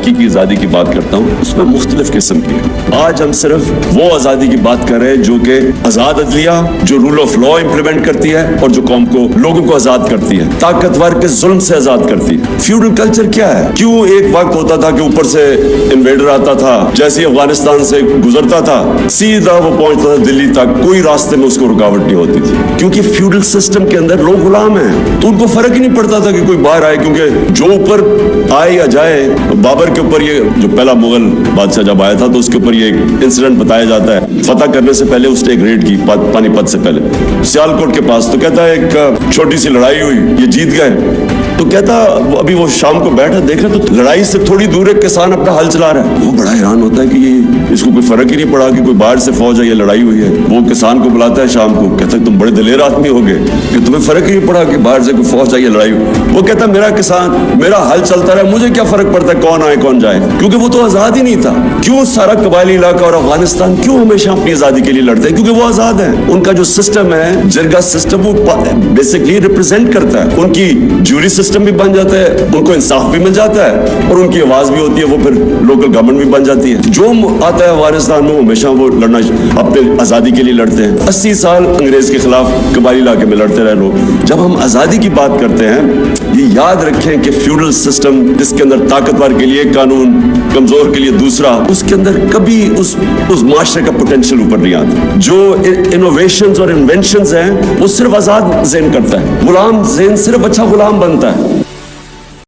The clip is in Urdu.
حقیقی آزادی کی بات کرتا ہوں اس میں مختلف قسم کی ہے. آج ہم صرف وہ آزادی کی بات کر رہے ہیں جو کہ آزاد عدلیہ، جو رول آف لا امپلیمنٹ کرتی ہے اور جو قوم کو، لوگوں کو آزاد کرتی ہے، طاقتور کے ظلم سے آزاد کرتی ہے. فیوڈل کلچر کیا ہے؟ کیوں ایک وقت ہوتا تھا کہ اوپر سے انویڈر آتا تھا، جیسے افغانستان سے گزرتا تھا سیدھا وہ پہنچتا تھا دلی تک، کوئی راستے میں اس کو رکاوٹ نہیں ہوتی تھی، کیونکہ فیوڈل سسٹم کے اندر لوگ غلام ہیں. تو ان کو فرق ہی نہیں پڑتا تھا کہ کوئی باہر آئے، کیونکہ جو اوپر آئے یا جائے. بابر کے اوپر یہ جو پہلا مغل بادشاہ جب آیا تھا تو اس کے اوپر یہ ایک انسیڈنٹ بتایا جاتا ہے. فتح کرنے سے پہلے اس نے ایک ریڈ کی پانی پت سے پہلے سیالکوٹ کے پاس. تو کہتا ہے ایک چھوٹی سی لڑائی ہوئی، یہ جیت گئے. تو کہتا ابھی وہ شام کو بیٹھا دیکھ رہا تو لڑائی سے تھوڑی دور ایک کسان اپنا ہل چلا رہا ہے. وہ بڑا حیران ہوتا ہے کہ یہ اس کو کوئی فرق ہی نہیں پڑا کہ کوئی باہر سے فوج ہے یا لڑائی ہوئی ہے. وہ کسان کو بلاتا ہے شام کو، کہتا ہے تم بڑے دلیر آدمی ہو گئے کہ تمہیں فرق ہی نہیں پڑا کہ باہر سے کوئی فوج ہے یا لڑائی ہوئی. وہ کہتا ہے میرا کسان، میرا ہل چلتا رہا، مجھے کیا فرق پڑتا ہے کون آئے کون جائے، کیونکہ وہ تو آزاد ہی نہیں تھا. کیوں سارا قبائلی علاقہ اور افغانستان کیوں ہمیشہ اپنی آزادی کے لیے لڑتے ہیں؟ کیونکہ وہ آزاد ہیں. ان کا جو سسٹم ہے جرگا سسٹم، وہ بیسکلی ریپرزینٹ کرتا ہے. ان کی جوری سسٹم بھی بن جاتا ہے، ان کو انصاف بھی مل جاتا ہے اور ان کی آواز بھی ہوتی ہے، وہ پھر لوکل گورنمنٹ بھی بن جاتی ہے. جو آتا ہے افغانستان میں ہمیشہ وہ لڑنا اپنے آزادی کے لیے لڑتے ہیں. 80 سال انگریز کے خلاف قبائلی علاقے میں لڑتے رہے لوگ. جب ہم آزادی کی بات کرتے ہیں یہ یاد رکھیں کہ فیوڈل سسٹم جس کے اندر طاقتور کے لیے ایک قانون، کمزور کے لیے دوسرا، اس کے اندر کبھی اس معاشرے کا پوٹینشیل اوپر نہیں آتا. جو انوویشنز اور انوینشنز ہیں وہ صرف آزاد ذہن کرتا ہے. غلام ذہن صرف اچھا غلام بنتا ہے.